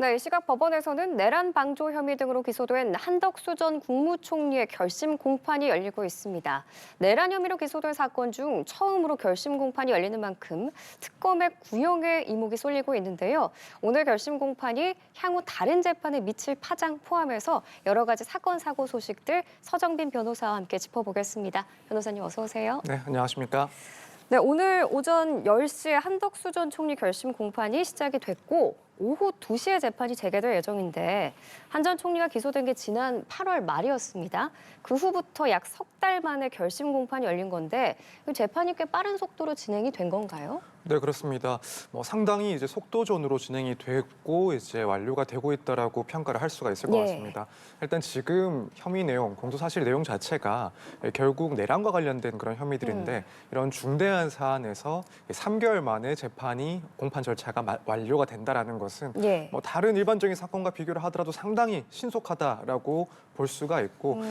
네, 이 시각 법원에서는 내란 방조 혐의 등으로 기소된 한덕수 전 국무총리의 결심 공판이 열리고 있습니다. 내란 혐의로 기소된 사건 중 처음으로 결심 공판이 열리는 만큼 특검의 구형에 이목이 쏠리고 있는데요. 오늘 결심 공판이 향후 다른 재판에 미칠 파장 포함해서 여러 가지 사건 사고 소식들 서정빈 변호사와 함께 짚어보겠습니다. 변호사님 어서 오세요. 네, 안녕하십니까? 네, 오늘 오전 10시에 한덕수 전 총리 결심 공판이 시작이 됐고 오후 2시에 재판이 재개될 예정인데 한 전 총리가 기소된 게 지난 8월 말이었습니다. 그 후부터 약 석 달 만에 결심 공판이 열린 건데 재판이 꽤 빠른 속도로 진행이 된 건가요? 네, 그렇습니다. 상당히 이제 속도전으로 진행이 됐고 이제 완료가 되고 있다라고 평가를 할 수가 있을 것 같습니다. 일단 지금 혐의 내용, 공소사실 내용 자체가 결국 내란과 관련된 그런 혐의들인데 이런 중대한 사안에서 3개월 만에 재판이 공판 절차가 완료가 된다라는 것은 다른 일반적인 사건과 비교를 하더라도 상당히 신속하다라고 볼 수가 있고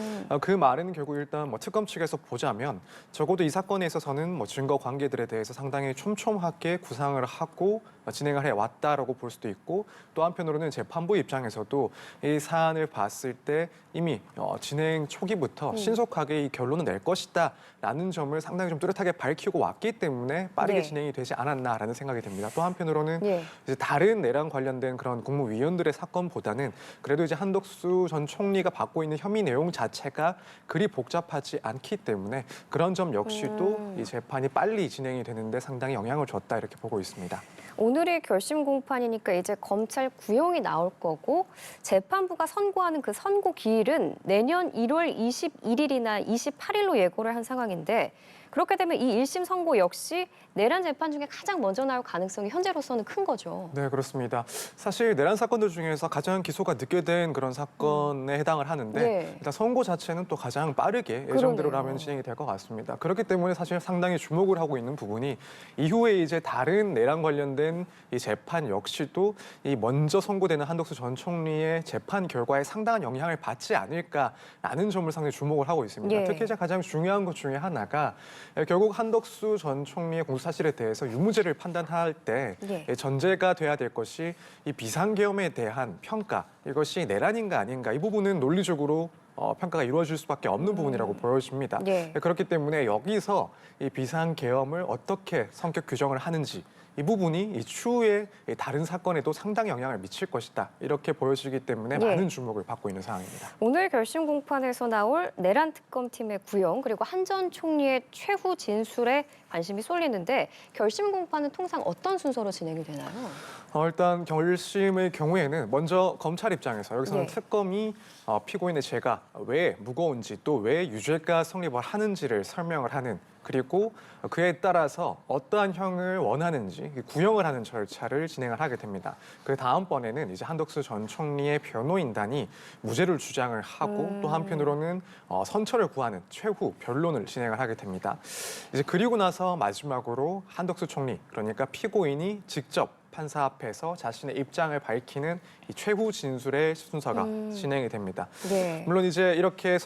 그 말은 결국 일단 특검 측에서 보자면 적어도 이 사건에 있어서는 증거 관계들에 대해서 상당히 촘촘하게 구상을 하고 진행을 해왔다라고 볼 수도 있고 또 한편으로는 재판부 입장에서도 이 사안을 봤을 때 이미 진행 초기부터 신속하게 이 결론을 낼 것이다라는 점을 상당히 좀 뚜렷하게 밝히고 왔기 때문에 빠르게 진행이 되지 않았나라는 생각이 듭니다. 또 한편으로는 이제 다른 내란 관련된 그런 국무위원들의 사건보다는 그래도 이제 한덕수 전 총리가 받고 있는 혐의 내용 자체가 그리 복잡하지 않기 때문에 그런 점 역시도 이 재판이 빨리 진행이 되는데 상당히 영향을 줬다 이렇게 보고 있습니다. 오늘이 결심 공판이니까 이제 검찰 구형이 나올 거고 재판부가 선고하는 그 선고 기일은 내년 1월 21일이나 28일로 예고를 한 상황인데 그렇게 되면 이 1심 선고 역시 내란 재판 중에 가장 먼저 나올 가능성이 현재로서는 큰 거죠. 네, 그렇습니다. 사실 내란 사건들 중에서 가장 기소가 늦게 된 그런 사건에 해당을 하는데 일단 선고 자체는 또 가장 빠르게 예정대로라면 진행이 될 것 같습니다. 그렇기 때문에 사실 상당히 주목을 하고 있는 부분이 이후에 이제 다른 내란 관련된 이 재판 역시도 이 먼저 선고되는 한덕수 전 총리의 재판 결과에 상당한 영향을 받지 않을까라는 점을 상당히 주목을 하고 있습니다. 특히 이제 가장 중요한 것 중에 하나가 결국 한덕수 전 총리의 공소사실에 대해서 유무죄를 판단할 때 전제가 돼야 될 것이 이 비상계엄에 대한 평가, 이것이 내란인가 아닌가 이 부분은 논리적으로 평가가 이루어질 수밖에 없는 부분이라고 보여집니다. 그렇기 때문에 여기서 이 비상계엄을 어떻게 성격 규정을 하는지 이 부분이 이 추후에 다른 사건에도 상당히 영향을 미칠 것이다. 이렇게 보여지기 때문에 많은 주목을 받고 있는 상황입니다. 오늘 결심 공판에서 나올 내란 특검팀의 구형 그리고 한 전 총리의 최후 진술에 관심이 쏠리는데 결심 공판은 통상 어떤 순서로 진행이 되나요? 일단 결심의 경우에는 먼저 검찰 입장에서 여기서는 특검이 피고인의 죄가 왜 무거운지 또 왜 유죄가 성립을 하는지를 설명을 하는 그리고 그에 따라서 어떠한 형을 원하는지 구형을 하는 절차를 진행을 하게 됩니다. 그 다음번에는 이제 한덕수 전 총리의 변호인단이 무죄를 주장을 하고 또 한편으로는 선처를 구하는 최후 변론을 진행을 하게 됩니다. 이제 그리고 나서 마지막으로 한덕수 총리 그러니까 피고인이 직접 판사 앞에서 자신의 입장을 밝히는 이 최후 진술의 순서가 진행이 됩니다. 물론 이제 이렇게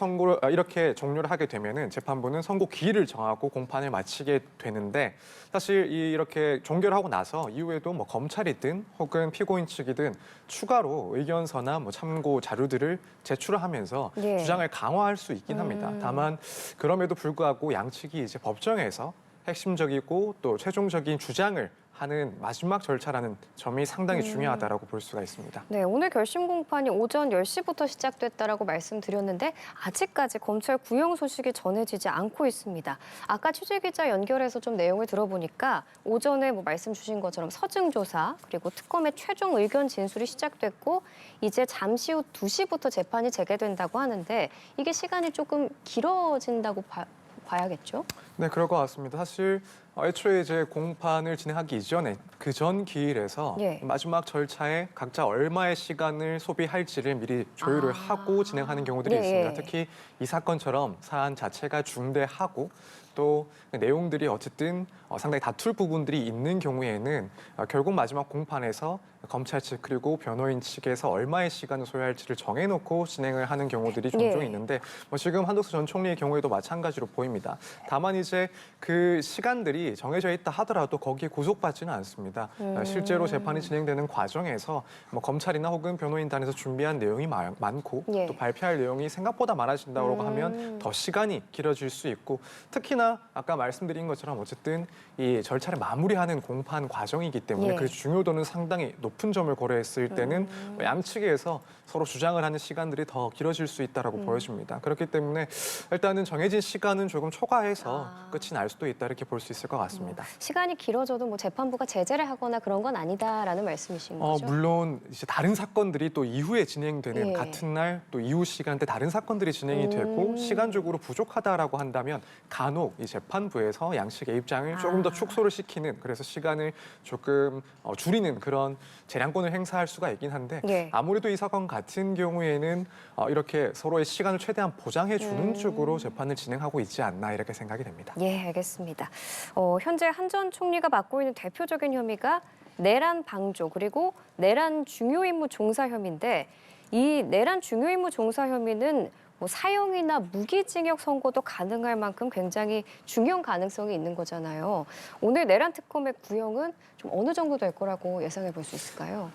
이렇게 종료를 하게 되면은 재판부는 선고 기일을 정하고 공판을 마치게 되는데 사실 이렇게 종결을 하고 나서 이후에도 검찰이든 혹은 피고인 측이든 추가로 의견서나 참고 자료들을 제출을 하면서 주장을 강화할 수 있긴 합니다. 다만 그럼에도 불구하고 양측이 이제 법정에서 핵심적이고 또 최종적인 주장을 하는 마지막 절차라는 점이 상당히 중요하다고 볼 수가 있습니다. 네, 오늘 결심 공판이 오전 10시부터 시작됐다라고 말씀드렸는데 아직까지 검찰 구형 소식이 전해지지 않고 있습니다. 아까 취재기자 연결해서 좀 내용을 들어보니까 오전에 말씀 주신 것처럼 서증조사 그리고 특검의 최종 의견 진술이 시작됐고 이제 잠시 후 2시부터 재판이 재개된다고 하는데 이게 시간이 조금 길어진다고 봐야겠죠? 네, 그럴 것 같습니다. 사실 애초에 이제 공판을 진행하기 이전에 그 전 기일에서 마지막 절차에 각자 얼마의 시간을 소비할지를 미리 조율을 하고 진행하는 경우들이 있습니다. 특히 이 사건처럼 사안 자체가 중대하고 또 내용들이 어쨌든 상당히 다툴 부분들이 있는 경우에는 결국 마지막 공판에서 검찰 측 그리고 변호인 측에서 얼마의 시간을 소요할지를 정해놓고 진행을 하는 경우들이 종종 있는데 지금 한덕수 전 총리의 경우에도 마찬가지로 보입니다. 다만 이제 그 시간들이 판결이 정해져 있다 하더라도 거기에 구속받지는 않습니다. 실제로 재판이 진행되는 과정에서 뭐 검찰이나 혹은 변호인단에서 준비한 내용이 많고 예. 또 발표할 내용이 생각보다 많아진다고 하면 더 시간이 길어질 수 있고 특히나 아까 말씀드린 것처럼 어쨌든 이 절차를 마무리하는 공판 과정이기 때문에 예. 그 중요도는 상당히 높은 점을 고려했을 때는 양측에서 서로 주장을 하는 시간들이 더 길어질 수 있다라고 보여집니다. 그렇기 때문에 일단은 정해진 시간은 조금 초과해서 끝이 날 수도 있다 이렇게 볼 수 있을 것 같습니다. 시간이 길어져도 뭐 재판부가 제재를 하거나 그런 건 아니다라는 말씀이신 거죠? 물론 이제 다른 사건들이 또 이후에 진행되는 예. 같은 날 또 이후 시간대 다른 사건들이 진행이 되고 시간적으로 부족하다라고 한다면 간혹 이 재판부에서 양측의 입장을 조금 더 축소를 시키는 그래서 시간을 조금 줄이는 그런 재량권을 행사할 수가 있긴 한데 예. 아무래도 이 사건 같은 경우에는 이렇게 서로의 시간을 최대한 보장해 주는 쪽으로 재판을 진행하고 있지 않나 이렇게 생각이 됩니다. 예, 알겠습니다. 현재 한 전 총리가 맡고 있는 대표적인 혐의가 내란 방조 그리고 내란 중요 임무 종사 혐의인데 이 내란 중요 임무 종사 혐의는 뭐 사형이나 무기징역 선고도 가능할 만큼 굉장히 중형 가능성이 있는 거잖아요. 오늘 내란 특검의 구형은 좀 어느 정도 될 거라고 예상해 볼 수 있을까요?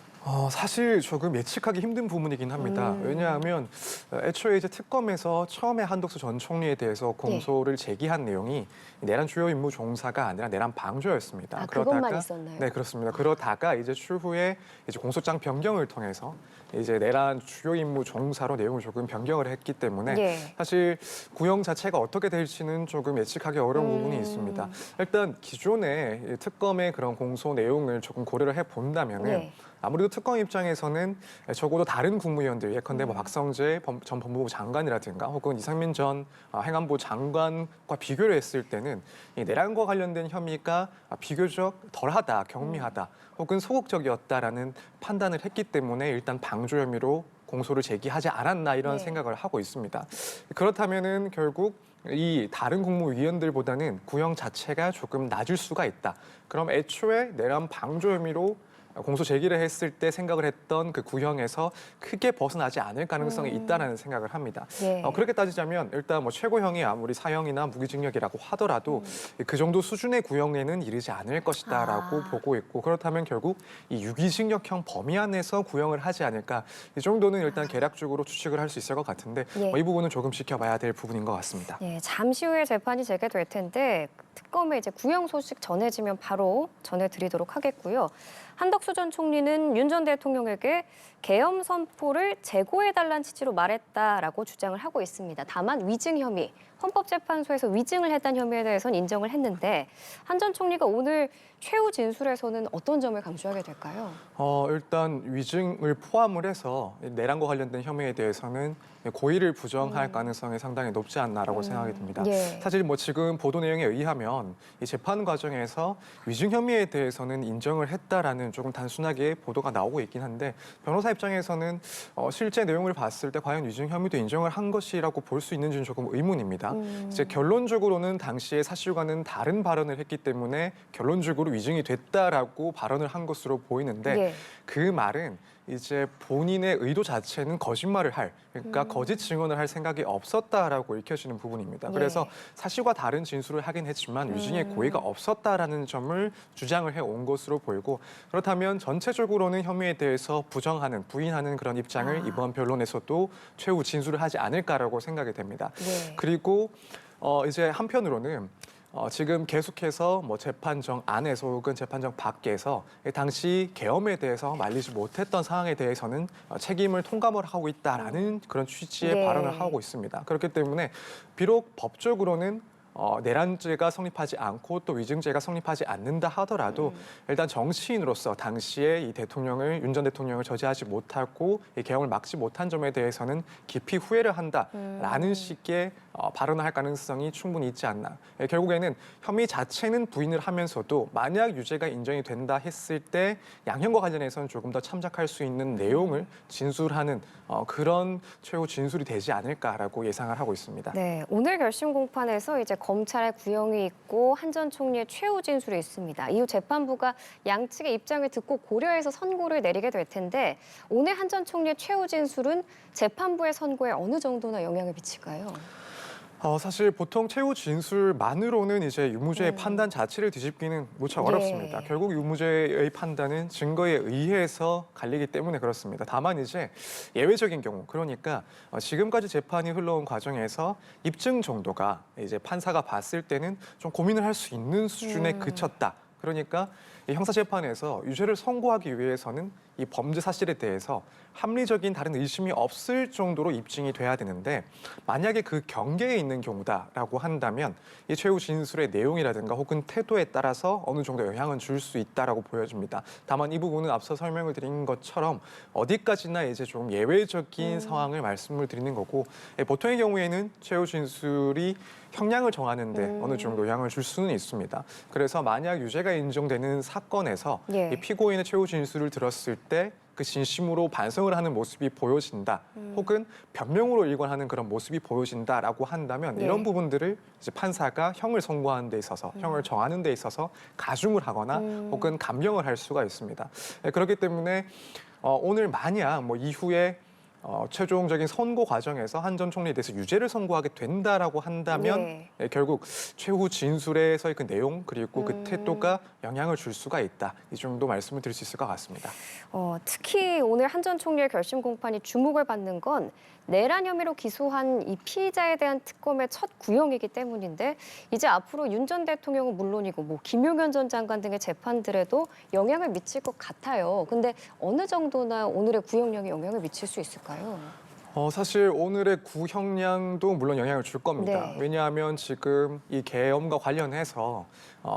사실 조금 예측하기 힘든 부분이긴 합니다. 왜냐하면 애초에 이제 특검에서 처음에 한덕수 전 총리에 대해서 공소를 제기한 내용이 내란 주요 임무 종사가 아니라 내란 방조였습니다. 그것만 있었나요? 네, 그렇습니다. 그러다가 이제 추후에 이제 공소장 변경을 통해서 이제 내란 주요 임무 종사로 내용을 조금 변경을 했기 때문에 예. 사실 구형 자체가 어떻게 될지는 조금 예측하기 어려운 부분이 있습니다. 일단 기존의 특검의 그런 공소 내용을 조금 고려를 해 본다면은 예. 아무래도 특검 입장에서는 적어도 다른 국무위원들 예컨대 뭐 박성재 전 법무부 장관이라든가 혹은 이상민 전 행안부 장관과 비교를 했을 때는 이 내란과 관련된 혐의가 비교적 덜하다, 경미하다 혹은 소극적이었다라는 판단을 했기 때문에 일단 방조 혐의로 공소를 제기하지 않았나 이런 생각을 하고 있습니다. 그렇다면은 결국 이 다른 국무위원들보다는 구형 자체가 조금 낮을 수가 있다. 그럼 애초에 내란 방조 혐의로 공소 제기를 했을 때 생각을 했던 그 구형에서 크게 벗어나지 않을 가능성이 있다라는 생각을 합니다. 예. 그렇게 따지자면 일단 뭐 최고형이 아무리 사형이나 무기징역이라고 하더라도 그 정도 수준의 구형에는 이르지 않을 것이다라고 보고 있고 그렇다면 결국 이 유기징역형 범위 안에서 구형을 하지 않을까 이 정도는 일단 개략적으로 추측을 할 수 있을 것 같은데 예. 이 부분은 조금 지켜봐야 될 부분인 것 같습니다. 예, 잠시 후에 재판이 재개될 텐데 특검에 이제 구형 소식 전해지면 바로 전해드리도록 하겠고요. 한덕수 전 총리는 윤 전 대통령에게 계엄 선포를 재고해달라는 취지로 말했다라고 주장을 하고 있습니다. 다만 위증 혐의, 헌법재판소에서 위증을 했다는 혐의에 대해서는 인정을 했는데 한 전 총리가 오늘 최후 진술에서는 어떤 점을 강조하게 될까요? 일단 위증을 포함을 해서 내란과 관련된 혐의에 대해서는 고의를 부정할 가능성이 상당히 높지 않나라고 생각이 듭니다. 예. 사실 뭐 지금 보도 내용에 의하면 이 재판 과정에서 위증 혐의에 대해서는 인정을 했다라는 조금 단순하게 보도가 나오고 있긴 한데 변호사 입장에서는 실제 내용을 봤을 때 과연 위증 혐의도 인정을 한 것이라고 볼 수 있는지는 조금 의문입니다. 이제 결론적으로는 당시에 사실과는 다른 발언을 했기 때문에 결론적으로 위증이 됐다라고 발언을 한 것으로 보이는데 예. 그 말은 이제 본인의 의도 자체는 거짓말을 할, 그러니까 거짓 증언을 할 생각이 없었다라고 읽혀지는 부분입니다. 예. 그래서 사실과 다른 진술을 하긴 했지만 위증의 고의가 없었다라는 점을 주장을 해온 것으로 보이고 그렇다면 전체적으로는 혐의에 대해서 부정하는, 부인하는 그런 입장을 이번 변론에서도 최후 진술을 하지 않을까라고 생각이 됩니다. 예. 그리고 이제 한편으로는 지금 계속해서 뭐 재판정 안에서 혹은 재판정 밖에서 당시 계엄에 대해서 말리지 못했던 상황에 대해서는 책임을 통감을 하고 있다라는 그런 취지의 네. 발언을 하고 있습니다. 그렇기 때문에 비록 법적으로는 내란죄가 성립하지 않고 또 위증죄가 성립하지 않는다 하더라도 일단 정치인으로서 당시에 이 대통령을 윤 전 대통령을 저지하지 못하고 이 계엄을 막지 못한 점에 대해서는 깊이 후회를 한다라는 식의 발언을 할 가능성이 충분히 있지 않나. 결국에는 혐의 자체는 부인을 하면서도 만약 유죄가 인정이 된다 했을 때 양형과 관련해서는 조금 더 참작할 수 있는 내용을 진술하는 그런 최후 진술이 되지 않을까라고 예상을 하고 있습니다. 네, 오늘 결심 공판에서 이제 검찰의 구형이 있고 한 전 총리의 최후 진술이 있습니다. 이후 재판부가 양측의 입장을 듣고 고려해서 선고를 내리게 될 텐데 오늘 한 전 총리의 최후 진술은 재판부의 선고에 어느 정도나 영향을 미칠까요? 사실 보통 최후 진술만으로는 이제 유무죄의 판단 자체를 뒤집기는 무척 네. 어렵습니다. 결국 유무죄의 판단은 증거에 의해서 갈리기 때문에 그렇습니다. 다만 이제 예외적인 경우, 그러니까 지금까지 재판이 흘러온 과정에서 입증 정도가 이제 판사가 봤을 때는 좀 고민을 할 수 있는 수준에 그쳤다. 그러니까 이 형사재판에서 유죄를 선고하기 위해서는 이 범죄 사실에 대해서 합리적인 다른 의심이 없을 정도로 입증이 돼야 되는데, 만약에 그 경계에 있는 경우다라고 한다면 이 최후 진술의 내용이라든가 혹은 태도에 따라서 어느 정도 영향은 줄 수 있다라고 보여집니다. 다만 이 부분은 앞서 설명을 드린 것처럼 어디까지나 이제 좀 예외적인 상황을 말씀을 드리는 거고, 보통의 경우에는 최후 진술이 형량을 정하는데 어느 정도 영향을 줄 수는 있습니다. 그래서 만약 유죄가 인정되는 사건에서 예. 이 피고인의 최후 진술을 들었을 때 그 진심으로 반성을 하는 모습이 보여진다, 혹은 변명으로 일관하는 그런 모습이 보여진다라고 한다면 네. 이런 부분들을 이제 판사가 형을 선고하는 데 있어서, 형을 정하는 데 있어서 가중을 하거나 혹은 감경을 할 수가 있습니다. 그렇기 때문에 오늘 만약 뭐 이후에 최종적인 선고 과정에서 한 전 총리에 대해서 유죄를 선고하게 된다라고 한다면 결국 최후 진술에서의 그 내용 그리고 그 태도가 영향을 줄 수가 있다. 이 정도 말씀을 드릴 수 있을 것 같습니다. 특히 오늘 한 전 총리의 결심 공판이 주목을 받는 건 내란 혐의로 기소한 이 피의자에 대한 특검의 첫 구형이기 때문인데, 이제 앞으로 윤 전 대통령은 물론이고 뭐 김용현 전 장관 등의 재판들에도 영향을 미칠 것 같아요. 근데 어느 정도나 오늘의 구형량에 영향을 미칠 수 있을까요? 사실 오늘의 구형량도 물론 영향을 줄 겁니다. 네. 왜냐하면 지금 이 계엄과 관련해서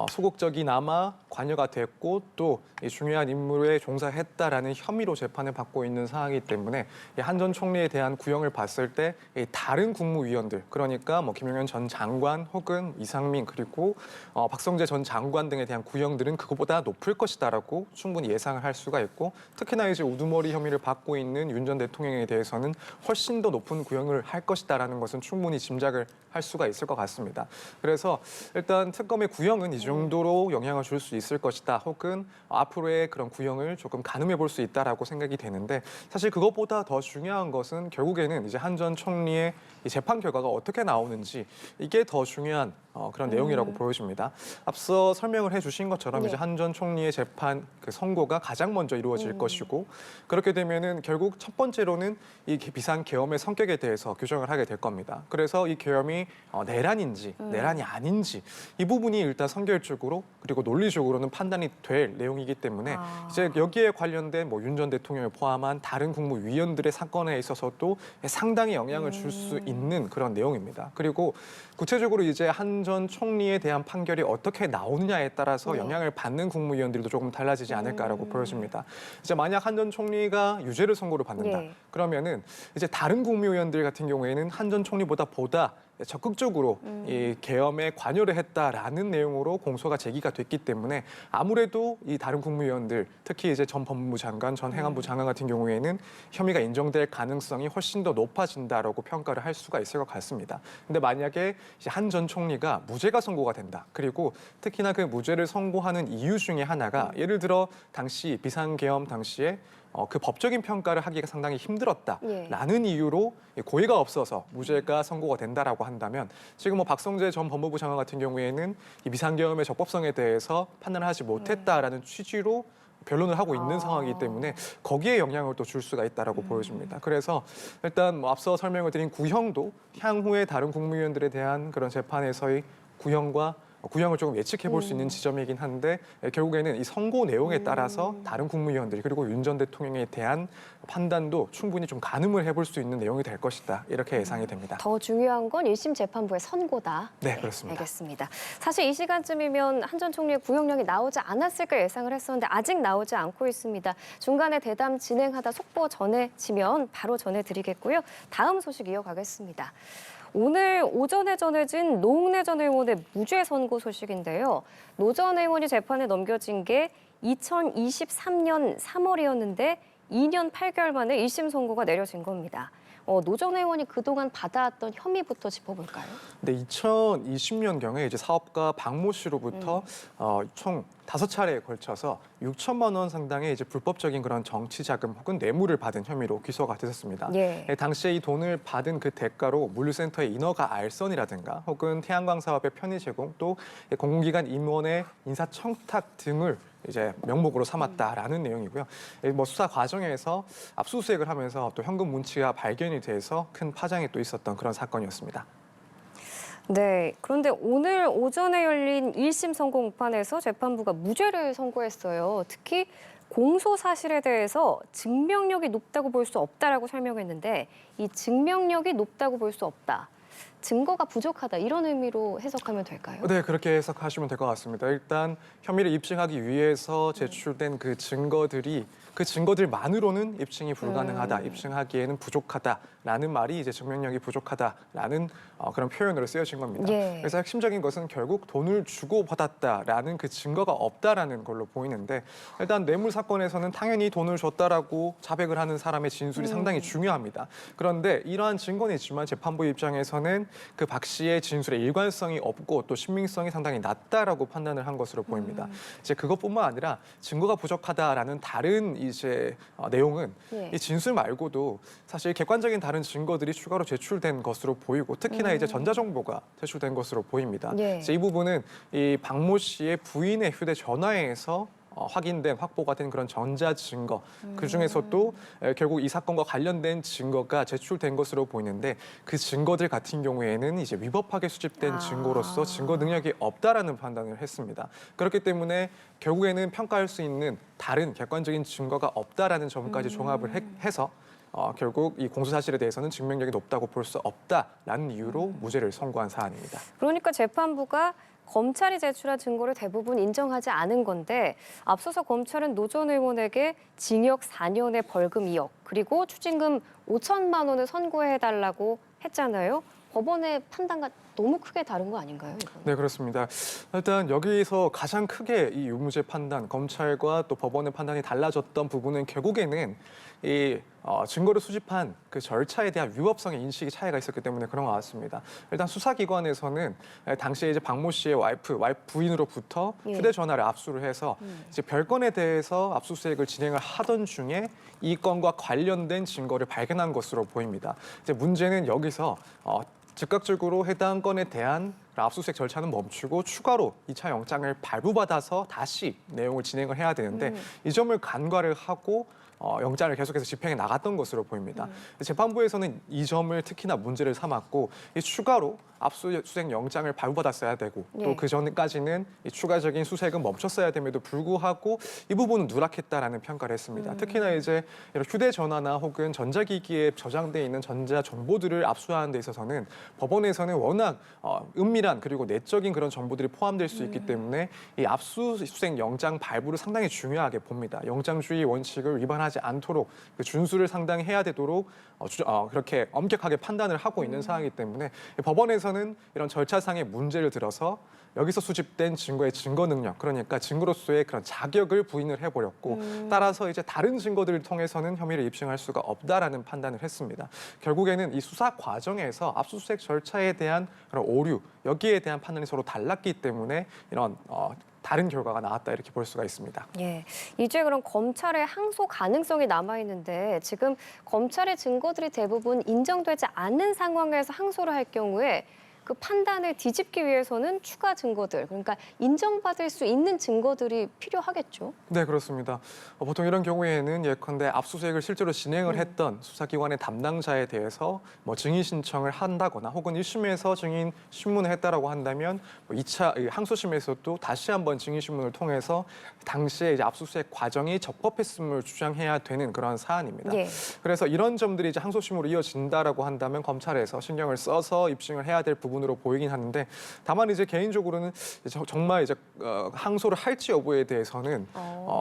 소극적이나마 관여가 됐고 또 이 중요한 임무에 종사했다라는 혐의로 재판을 받고 있는 상황이기 때문에 한 전 총리에 대한 구형을 봤을 때 이 다른 국무위원들, 그러니까 뭐 김용현 전 장관 혹은 이상민 그리고 박성재 전 장관 등에 대한 구형들은 그것보다 높을 것이다라고 충분히 예상을 할 수가 있고, 특히나 이제 우두머리 혐의를 받고 있는 윤 전 대통령에 대해서는 훨씬 더 높은 구형을 할 것이다라는 것은 충분히 짐작을 할 수가 있을 것 같습니다. 그래서 일단 특검의 구형은 이 정도로 영향을 줄 수 있을 것이다, 혹은 앞으로의 그런 구형을 조금 가늠해 볼 수 있다라고 생각이 되는데, 사실 그것보다 더 중요한 것은 결국에는 이제 한 전 총리의 이 재판 결과가 어떻게 나오는지, 이게 더 중요한 그런 내용이라고 보여집니다. 앞서 설명을 해주신 것처럼 네. 이제 한 전 총리의 재판 그 선고가 가장 먼저 이루어질 것이고, 그렇게 되면은 결국 첫 번째로는 이 비상 계엄의 성격에 대해서 규정을 하게 될 겁니다. 그래서 이 계엄이 내란인지 내란이 아닌지 이 부분이 일단 선결적으로 그리고 논리적으로는 판단이 될 내용이기 때문에 이제 여기에 관련된 뭐 윤 전 대통령을 포함한 다른 국무위원들의 사건에 있어서도 상당히 영향을 줄 수 있는 그런 내용입니다. 그리고 구체적으로 이제 한 전 총리에 대한 판결이 어떻게 나오느냐에 따라서 영향을 받는 국무위원들도 조금 달라지지 않을까라고 보여집니다. 이제 만약 한 전 총리가 유죄를 선고를 받는다. 예. 그러면은 이제 다른 국무위원들 같은 경우에는 한 전 총리보다 적극적으로 이 계엄에 관여를 했다라는 내용으로 공소가 제기가 됐기 때문에 아무래도 이 다른 국무위원들, 특히 이제 전 법무부 장관, 전 행안부 장관 같은 경우에는 혐의가 인정될 가능성이 훨씬 더 높아진다라고 평가를 할 수가 있을 것 같습니다. 근데 만약에 한 전 총리가 무죄가 선고가 된다. 그리고 특히나 그 무죄를 선고하는 이유 중에 하나가 예를 들어 당시 비상계엄 당시에 그 법적인 평가를 하기가 상당히 힘들었다라는 이유로 고의가 없어서 무죄가 선고가 된다라고 한다면, 지금 뭐 박성재 전 법무부 장관 같은 경우에는 이 비상계엄의 적법성에 대해서 판단을 하지 못했다라는 취지로 변론을 하고 있는 상황이기 때문에 거기에 영향을 또 줄 수가 있다라고 보여집니다. 그래서 일단 뭐 앞서 설명을 드린 구형도 향후에 다른 국무위원들에 대한 그런 재판에서의 구형을 조금 예측해 볼 수 있는 지점이긴 한데, 결국에는 이 선고 내용에 따라서 다른 국무위원들 그리고 윤 전 대통령에 대한 판단도 충분히 좀 가늠을 해볼 수 있는 내용이 될 것이다, 이렇게 예상이 됩니다. 더 중요한 건 1심 재판부의 선고다. 네, 그렇습니다. 알겠습니다. 사실 이 시간쯤이면 한 전 총리의 구형령이 나오지 않았을까 예상을 했었는데 아직 나오지 않고 있습니다. 중간에 대담 진행하다 속보 전해지면 바로 전해드리겠고요. 다음 소식 이어가겠습니다. 오늘 오전에 전해진 노웅래 전 의원의 무죄 선고 소식인데요. 노 전 의원이 재판에 넘겨진 게 2023년 3월이었는데 2년 8개월 만에 1심 선고가 내려진 겁니다. 노 전 의원이 그동안 받아왔던 혐의부터 짚어볼까요? 네, 2020년경에 이제 사업가 박모 씨로부터 총 5차례에 걸쳐서 6천만 원 상당의 이제 불법적인 그런 정치 자금 혹은 뇌물을 받은 혐의로 기소가 됐었습니다. 예. 당시에 이 돈을 받은 그 대가로 물류센터의 인허가 알선이라든가 혹은 태양광 사업의 편의 제공 또 공공기관 임원의 인사 청탁 등을 이제 명목으로 삼았다라는 내용이고요. 뭐 수사 과정에서 압수수색을 하면서 또 현금 문치가 발견이 돼서 큰 파장이 또 있었던 그런 사건이었습니다. 네. 그런데 오늘 오전에 열린 1심 선고 공판에서 재판부가 무죄를 선고했어요. 특히 공소 사실에 대해서 증명력이 높다고 볼 수 없다라고 설명했는데 이 증명력이 높다고 볼 수 없다. 증거가 부족하다 이런 의미로 해석하면 될까요? 네, 그렇게 해석하시면 될 것 같습니다. 일단 혐의를 입증하기 위해서 제출된 그 증거들이 그 증거들만으로는 입증이 불가능하다, 입증하기에는 부족하다라는 말이 이제 증명력이 부족하다라는 그런 표현으로 쓰여진 겁니다. 예. 그래서 핵심적인 것은 결국 돈을 주고 받았다라는 그 증거가 없다라는 걸로 보이는데 일단 뇌물 사건에서는 당연히 돈을 줬다라고 자백을 하는 사람의 진술이 상당히 중요합니다. 그런데 이러한 증거는 있지만 재판부 입장에서는 그 박 씨의 진술에 일관성이 없고 또 신빙성이 상당히 낮다라고 판단을 한 것으로 보입니다. 이제 그것뿐만 아니라 증거가 부족하다라는 다른 이제 내용은 예. 이 진술 말고도 사실 객관적인 다른 증거들이 추가로 제출된 것으로 보이고 특히나 이제 전자정보가 제출된 것으로 보입니다. 예. 이제 이 부분은 이 박모 씨의 부인의 휴대전화에서 확인된 확보가 된 그런 전자 증거 그 중에서도 결국 이 사건과 관련된 증거가 제출된 것으로 보이는데 그 증거들 같은 경우에는 이제 위법하게 수집된 증거로서 증거 능력이 없다라는 판단을 했습니다. 그렇기 때문에 결국에는 평가할 수 있는 다른 객관적인 증거가 없다라는 점까지 종합을 해서 결국 이 공소 사실에 대해서는 증명력이 높다고 볼 수 없다라는 이유로 무죄를 선고한 사안입니다. 그러니까 재판부가 검찰이 제출한 증거를 대부분 인정하지 않은 건데 앞서서 검찰은 노 전 의원에게 징역 4년에 벌금 2억 그리고 추징금 5천만 원을 선고해달라고 했잖아요. 법원의 판단과 너무 크게 다른 거 아닌가요? 이건? 네, 그렇습니다. 일단 여기서 가장 크게 이 유무죄 판단, 검찰과 또 법원의 판단이 달라졌던 부분은 결국에는 이 증거를 수집한 그 절차에 대한 위법성의 인식이 차이가 있었기 때문에 그런 것 같습니다. 일단 수사기관에서는 당시에 이제 박모 씨의 와이프 부인으로부터 예. 휴대전화를 압수를 해서 이제 별건에 대해서 압수수색을 진행을 하던 중에 이 건과 관련된 증거를 발견한 것으로 보입니다. 이제 문제는 여기서 즉각적으로 해당 건에 대한 압수수색 절차는 멈추고 추가로 2차 영장을 발부받아서 다시 내용을 진행을 해야 되는데 이 점을 간과를 하고 영장을 계속해서 집행해 나갔던 것으로 보입니다. 재판부에서는 이 점을 특히나 문제를 삼았고 이 추가로 압수수색 영장을 발부받았어야 되고 또 예. 그 전까지는 이 추가적인 수색은 멈췄어야 됨에도 불구하고 이 부분은 누락했다라는 평가를 했습니다. 특히나 이제 이런 휴대전화나 혹은 전자기기에 저장돼 있는 전자 정보들을 압수하는 데 있어서는 법원에서는 워낙 은밀한 그리고 내적인 그런 정보들이 포함될 수 있기 때문에 이 압수수색 영장 발부를 상당히 중요하게 봅니다. 영장주의 원칙을 위반하지 않도록 그 준수를 상당히 해야 되도록 그렇게 엄격하게 판단을 하고 있는 상황이기 때문에 법원에서는 이런 절차상의 문제를 들어서 여기서 수집된 증거의 증거 능력, 그러니까 증거로서의 그런 자격을 부인을 해버렸고 따라서 이제 다른 증거들을 통해서는 혐의를 입증할 수가 없다라는 판단을 했습니다. 결국에는 이 수사 과정에서 압수수색 절차에 대한 그런 오류, 여기에 대한 판단이 서로 달랐기 때문에 이런 다른 결과가 나왔다 이렇게 볼 수가 있습니다. 예, 이제 그럼 검찰의 항소 가능성이 남아 있는데 지금 검찰의 증거들이 대부분 인정되지 않는 상황에서 항소를 할 경우에 그 판단을 뒤집기 위해서는 추가 증거들, 그러니까 인정받을 수 있는 증거들이 필요하겠죠. 네, 그렇습니다. 보통 이런 경우에는 예컨대 압수수색을 실제로 진행을 했던 수사기관의 담당자에 대해서 뭐 증인 신청을 한다거나 혹은 1심에서 증인 신문을 했다라고 한다면 뭐 2차 항소심에서도 다시 한번 증인 신문을 통해서 당시에 이제 압수수색 과정이 적법했음을 주장해야 되는 그런 사안입니다. 예. 그래서 이런 점들이 이제 항소심으로 이어진다라고 한다면 검찰에서 신경을 써서 입증을 해야 될 부분으로 보이긴 하는데 다만 이제 개인적으로는 정말 이제 항소를 할지 여부에 대해서는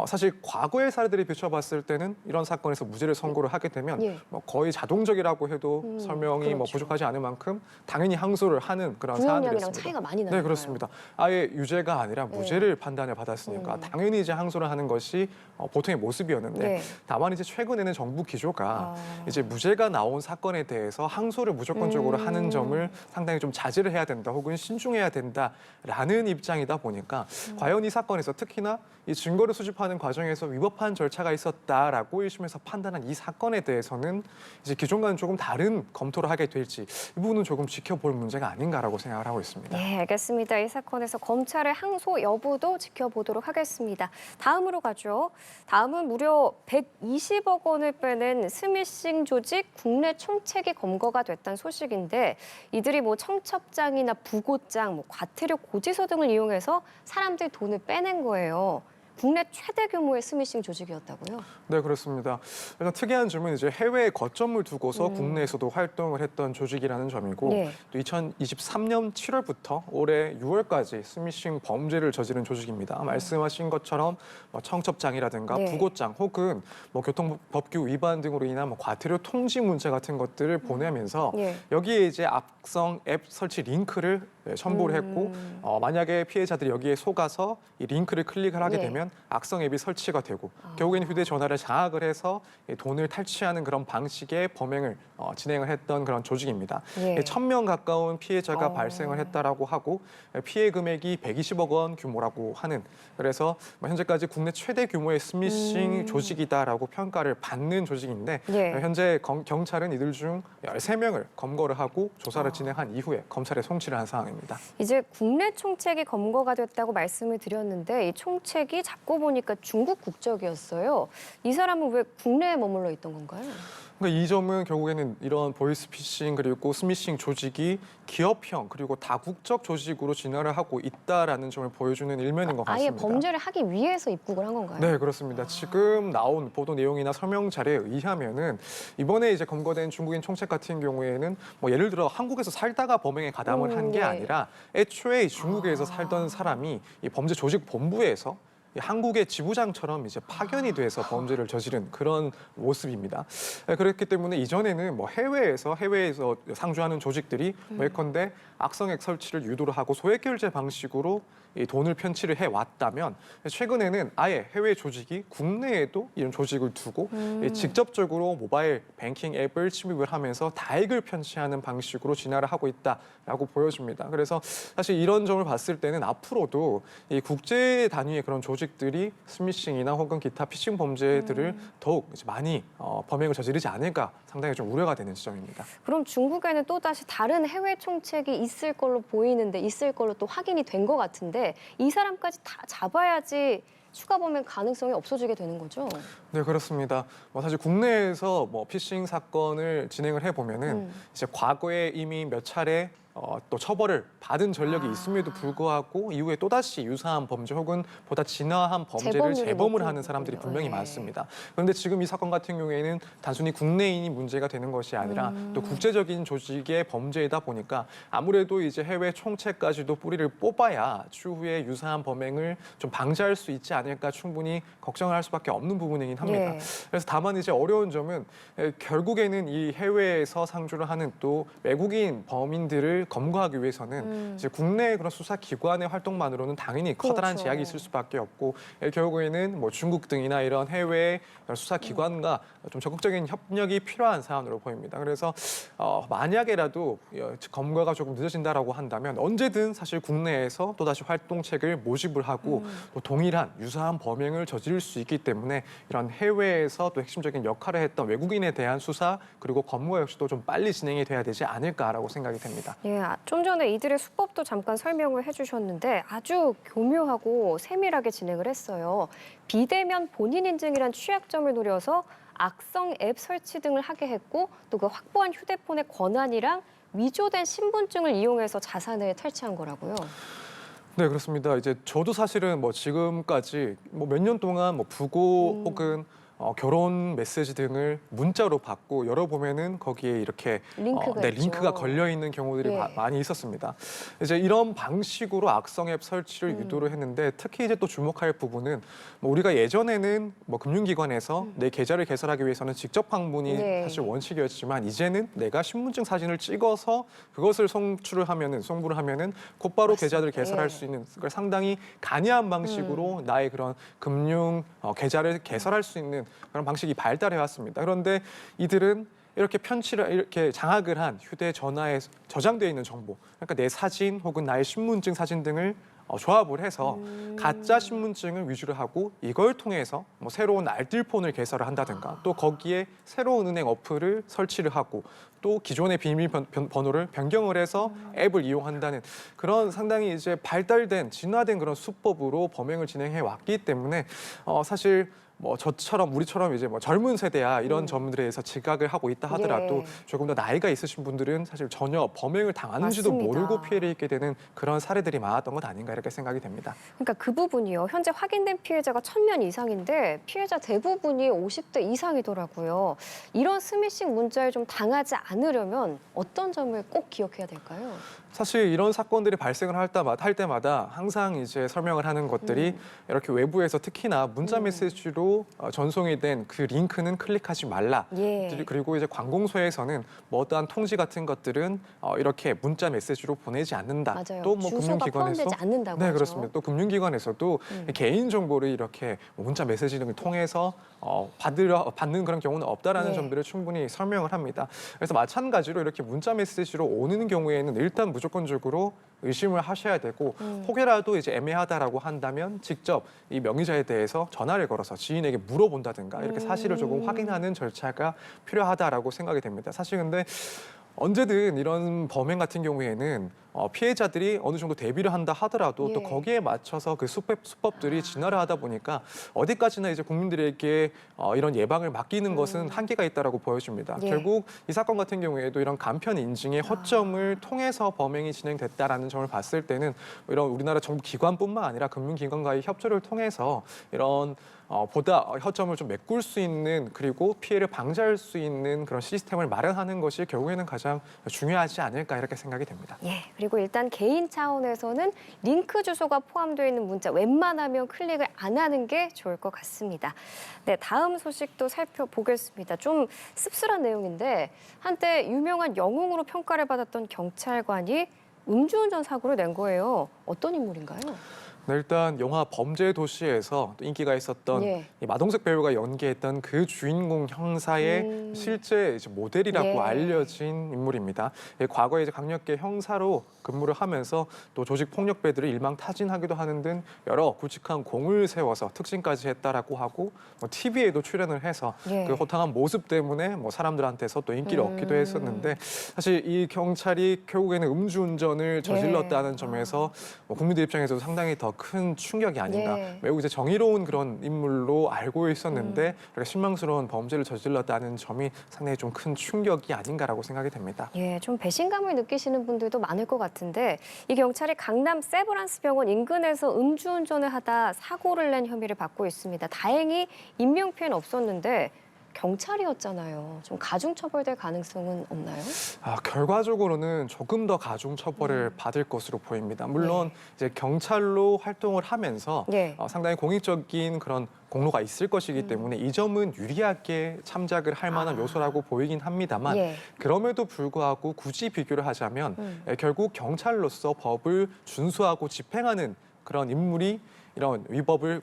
사실 과거의 사례들이 비춰봤을 때는 이런 사건에서 무죄를 선고를 하게 되면 예. 뭐 거의 자동적이라고 해도 설명이 뭐 그렇죠. 부족하지 않을 만큼 당연히 항소를 하는 그런 구형량이랑 사안들이었습니다. 차이가 많이 나요. 네, 그렇습니다. 아예 유죄가 아니라 무죄를 판단을 받았으니까 당연히 이제 항소를 하는 것이 보통의 모습이었는데 네. 다만 이제 최근에는 정부 기조가 이제 무죄가 나온 사건에 대해서 항소를 무조건적으로 하는 점을 상당히 좀 자제를 해야 된다 혹은 신중해야 된다라는 입장이다 보니까 과연 이 사건에서 특히나 이 증거를 수집하는 과정에서 위법한 절차가 있었다라고 1심에서 판단한 이 사건에 대해서는 이제 기존과는 조금 다른 검토를 하게 될지 이 부분은 조금 지켜볼 문제가 아닌가라고 생각을 하고 있습니다. 네, 알겠습니다. 이 사건에서 검찰의 항소 여부도 지켜보도록 하겠습니다. 다음으로 가죠. 다음은 무려 120억 원을 빼낸 스미싱 조직 국내 총책이 검거가 됐다는 소식인데 이들이 뭐 청첩장이나 부고장, 뭐 과태료 고지서 등을 이용해서 사람들 돈을 빼낸 거예요. 국내 최대 규모의 스미싱 조직이었다고요? 네, 그렇습니다. 일단 특이한 점은 이제 해외에 거점을 두고서 국내에서도 활동을 했던 조직이라는 점이고 네. 또 2023년 7월부터 올해 6월까지 스미싱 범죄를 저지른 조직입니다. 말씀하신 것처럼 뭐 청첩장이라든가 네. 부고장 혹은 뭐 교통법규 위반 등으로 인한 뭐 과태료 통지 문제 같은 것들을 보내면서 네. 여기에 이제 악성 앱 설치 링크를 첨부를 했고 만약에 피해자들이 여기에 속아서 이 링크를 클릭을 하게 네. 되면 악성 앱이 설치가 되고 결국에는 휴대전화를 장악을 해서 이 돈을 탈취하는 그런 방식의 범행을 진행을 했던 그런 조직입니다. 예. 1,000명 가까운 피해자가 어. 발생을 했다라고 하고 피해 금액이 120억 원 규모라고 하는 그래서 현재까지 국내 최대 규모의 스미싱 조직이다라고 평가를 받는 조직인데 예. 현재 경찰은 이들 중 13명을 검거를 하고 조사를 진행한 이후에 검찰에 송치를 한 상황입니다. 이제 국내 총책이 검거가 됐다고 말씀을 드렸는데 이 총책이 잡고 보니까 중국 국적이었어요. 이 사람은 왜 국내에 머물러 있던 건가요? 그러니까 이 점은 결국에는 이런 보이스피싱 그리고 스미싱 조직이 기업형 그리고 다국적 조직으로 진화를 하고 있다라는 점을 보여주는 일면인 것 아예 같습니다. 범죄를 하기 위해서 입국을 한 건가요? 네, 그렇습니다. 지금 나온 보도 내용이나 서명 자료에 의하면은 이번에 이제 검거된 중국인 총책 같은 경우에는 뭐 예를 들어 한국에서 살다가 범행에 가담을 한 게 네. 아니라 애초에 중국에서 살던 사람이 이 범죄 조직 본부에서 이 한국의 지부장처럼 이제 파견이 돼서 범죄를 저지른 그런 모습입니다. 그렇기 때문에 이전에는 뭐 해외에서 상주하는 조직들이 예컨대 악성액 설치를 유도를 하고 소액 결제 방식으로 이 돈을 편취를 해 왔다면 최근에는 아예 해외 조직이 국내에도 이런 조직을 두고 직접적으로 모바일 뱅킹 앱을 침입을 하면서 다액을 편취하는 방식으로 진화를 하고 있다라고 보여집니다. 그래서 사실 이런 점을 봤을 때는 앞으로도 이 국제 단위의 그런 조직들이 스미싱이나 혹은 기타 피싱 범죄들을 더욱 이제 많이 범행을 저지르지 않을까 상당히 좀 우려가 되는 지점입니다. 그럼 중국에는 또다시 다른 해외 총책이 있을 걸로 보이는데 있을 걸로 또 확인이 된 것 같은데 이 사람까지 다 잡아야지 추가 범행 가능성이 없어지게 되는 거죠? 네, 그렇습니다. 뭐 사실 국내에서 뭐 피싱 사건을 진행을 해보면은 이제 과거에 이미 몇 차례 또 처벌을 받은 전력이 있음에도 불구하고 이후에 또다시 유사한 범죄 혹은 보다 진화한 범죄를 재범률이 재범을 높은 하는 사람들이 거군요. 분명히 네. 많습니다. 그런데 지금 이 사건 같은 경우에는 단순히 국내인이 문제가 되는 것이 아니라 또 국제적인 조직의 범죄이다 보니까 아무래도 이제 해외 총책까지도 뿌리를 뽑아야 추후에 유사한 범행을 좀 방지할 수 있지 않을까 충분히 걱정을 할 수밖에 없는 부분이긴 합니다. 예. 그래서 다만 이제 어려운 점은 결국에는 이 해외에서 상주를 하는 또 외국인 범인들을 검거하기 위해서는 이제 국내 그런 수사 기관의 활동만으로는 당연히 커다란 그렇죠. 제약이 있을 수밖에 없고 결국에는 뭐 중국 등이나 이런 해외 수사 기관과 좀 적극적인 협력이 필요한 사안으로 보입니다. 그래서 만약에라도 검거가 조금 늦어진다라고 한다면 언제든 사실 국내에서 또다시 활동책을 모집을 하고 또 동일한 유사한 범행을 저지를 수 있기 때문에 이런 해외에서 또 핵심적인 역할을 했던 외국인에 대한 수사 그리고 검거 역시도 좀 빨리 진행이 돼야 되지 않을까라고 생각이 됩니다. 예, 좀 전에 이들의 수법도 잠깐 설명을 해주셨는데 아주 교묘하고 세밀하게 진행을 했어요. 비대면 본인 인증이란 취약점을 노려서 악성 앱 설치 등을 하게 했고 또 그 확보한 휴대폰의 권한이랑 위조된 신분증을 이용해서 자산을 탈취한 거라고요. 네, 그렇습니다. 이제 저도 사실은 뭐 지금까지 뭐 몇 년 동안 뭐 부고 혹은 결혼 메시지 등을 문자로 받고 열어보면은 거기에 이렇게 링크가 있죠. 링크가 걸려 있는 경우들이 예. 많이 있었습니다. 이제 이런 방식으로 악성 앱 설치를 유도를 했는데 특히 이제 또 주목할 부분은 뭐 우리가 예전에는 뭐 금융기관에서 내 계좌를 개설하기 위해서는 직접 방문이 네. 사실 원칙이었지만 이제는 내가 신분증 사진을 찍어서 그것을 송부를 하면은 곧바로 맞습니다. 계좌를 개설할 예. 수 있는 그러니까 상당히 간이한 방식으로 나의 그런 금융 계좌를 개설할 수 있는 그런 방식이 발달해 왔습니다. 그런데 이들은 이렇게 편취를 이렇게 장악을 한 휴대전화에 저장되어 있는 정보, 그러니까 내 사진 혹은 나의 신분증 사진 등을 조합을 해서 가짜 신분증을 위주로 하고 이걸 통해서 뭐 새로운 알뜰폰을 개설을 한다든가 또 거기에 새로운 은행 어플을 설치를 하고 또 기존의 비밀번호를 변경을 해서 앱을 이용한다는 그런 상당히 이제 발달된 진화된 그런 수법으로 범행을 진행해 왔기 때문에 사실 뭐 저처럼 우리처럼 이제 뭐 젊은 세대야 이런 점들에 대해서 지각을 하고 있다 하더라도 예. 조금 더 나이가 있으신 분들은 사실 전혀 범행을 당하는지도 맞습니다. 모르고 피해를 입게 되는 그런 사례들이 많았던 것 아닌가 이렇게 생각이 됩니다. 그러니까 그 부분이요. 현재 확인된 피해자가 1,000명 이상인데 피해자 대부분이 50대 이상이더라고요. 이런 스미싱 문자에 좀 당하지 않으려면 어떤 점을 꼭 기억해야 될까요? 사실 이런 사건들이 발생을 할 때마다 항상 이제 설명을 하는 것들이 이렇게 외부에서 특히나 문자 메시지로 전송이 된 그 링크는 클릭하지 말라. 예. 그리고 이제 관공서에서는 뭐 어떠한 통지 같은 것들은 이렇게 문자 메시지로 보내지 않는다. 맞아요. 또 뭐 주소가 포함되지 않는다고 네, 하죠. 그렇습니다. 또 금융기관에서도 개인 정보를 이렇게 문자 메시지 등을 통해서 받는 그런 경우는 없다라는 예. 점들을 충분히 설명을 합니다. 그래서 마찬가지로 이렇게 문자 메시지로 오는 경우에는 일단 무조건적으로 의심을 하셔야 되고 혹여라도 이제 애매하다라고 한다면 직접 이 명의자에 대해서 전화를 걸어서 지인에게 물어본다든가 이렇게 사실을 조금 확인하는 절차가 필요하다라고 생각이 됩니다. 사실 근데 언제든 이런 범행 같은 경우에는 피해자들이 어느 정도 대비를 한다 하더라도 또 예. 거기에 맞춰서 그 수법들이 진화를 하다 보니까 어디까지나 이제 국민들에게 이런 예방을 맡기는 것은 한계가 있다라고 보여집니다. 예. 결국 이 사건 같은 경우에도 이런 간편 인증의 허점을 통해서 범행이 진행됐다라는 점을 봤을 때는 이런 우리나라 정부 기관뿐만 아니라 금융기관과의 협조를 통해서 이런 보다 허점을 좀 메꿀 수 있는 그리고 피해를 방지할 수 있는 그런 시스템을 마련하는 것이 결국에는 가장 중요하지 않을까 이렇게 생각이 됩니다. 예. 그리고 일단 개인 차원에서는 링크 주소가 포함되어 있는 문자 웬만하면 클릭을 안 하는 게 좋을 것 같습니다. 네, 다음 소식도 살펴보겠습니다. 좀 씁쓸한 내용인데 한때 유명한 영웅으로 평가를 받았던 경찰관이 음주운전 사고를 낸 거예요. 어떤 인물인가요? 네, 일단 영화 범죄도시에서 또 인기가 있었던 예. 이 마동석 배우가 연기했던 그 주인공 형사의 실제 이제 모델이라고 예. 알려진 인물입니다. 과거에 이제 강력계 형사로 근무를 하면서 또 조직 폭력배들을 일망타진하기도 하는 등 여러 굵직한 공을 세워서 특징까지 했다라고 하고 뭐 TV에도 출연을 해서 예. 그 호탕한 모습 때문에 뭐 사람들한테서 또 인기를 얻기도 했었는데 사실 이 경찰이 결국에는 음주운전을 저질렀다는 점에서 뭐 국민들 입장에서도 상당히 더 큰 충격이 아닌가. 예. 매우 이제 정의로운 그런 인물로 알고 있었는데 이렇게 실망스러운 범죄를 저질렀다는 점이 상당히 좀 큰 충격이 아닌가라고 생각이 됩니다. 예, 좀 배신감을 느끼시는 분들도 많을 것 같은데 이 경찰이 강남 세브란스 병원 인근에서 음주운전을 하다 사고를 낸 혐의를 받고 있습니다. 다행히 인명피해는 없었는데 경찰이었잖아요. 좀 가중처벌될 가능성은 없나요? 결과적으로는 조금 더 가중처벌을 받을 것으로 보입니다. 물론 이제 경찰로 활동을 하면서 예. 상당히 공익적인 그런 공로가 있을 것이기 때문에 이 점은 유리하게 참작을 할 만한 요소라고 보이긴 합니다만 예. 그럼에도 불구하고 굳이 비교를 하자면 결국 경찰로서 법을 준수하고 집행하는 그런 인물이 이런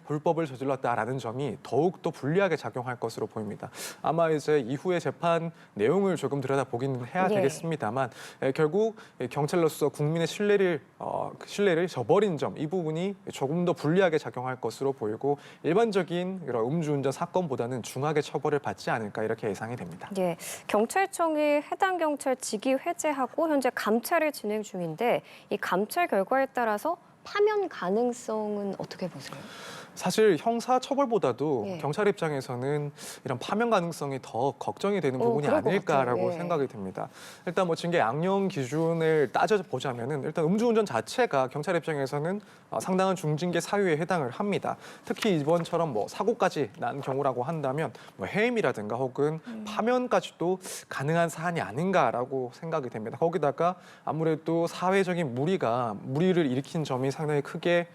불법을 저질렀다라는 점이 더욱더 불리하게 작용할 것으로 보입니다. 아마 이제 이후의 재판 내용을 조금 들여다보기는 해야 예. 되겠습니다만 결국 경찰로서 국민의 신뢰를 저버린 점, 이 부분이 조금 더 불리하게 작용할 것으로 보이고 일반적인 이런 음주운전 사건보다는 중하게 처벌을 받지 않을까 이렇게 예상이 됩니다. 예, 경찰청이 해당 경찰 직위 해제하고 현재 감찰을 진행 중인데 이 감찰 결과에 따라서 파면 가능성은 어떻게 보세요? 사실 형사 처벌보다도 예. 경찰 입장에서는 이런 파면 가능성이 더 걱정이 되는 부분이 그럴 것 아닐까라고 같아요. 예. 생각이 됩니다. 일단 뭐 징계 양형 기준을 따져보자면은 일단 음주운전 자체가 경찰 입장에서는 상당한 중징계 사유에 해당을 합니다. 특히 이번처럼 뭐 사고까지 난 경우라고 한다면 뭐 해임이라든가 혹은 파면까지도 가능한 사안이 아닌가라고 생각이 됩니다. 거기다가 아무래도 사회적인 무리를 일으킨 점이 상당히 크게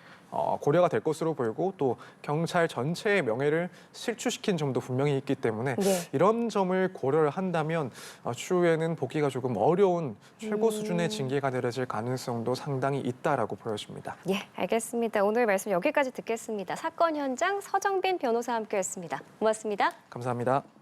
고려가 될 것으로 보이고 또 경찰 전체의 명예를 실추시킨 점도 분명히 있기 때문에 네. 이런 점을 고려를 한다면 추후에는 보기가 조금 어려운 최고 수준의 징계가 내려질 가능성도 상당히 있다라고 보여집니다. 예, 알겠습니다. 오늘 말씀 여기까지 듣겠습니다. 사건 현장 서정빈 변호사와 함께했습니다. 고맙습니다. 감사합니다.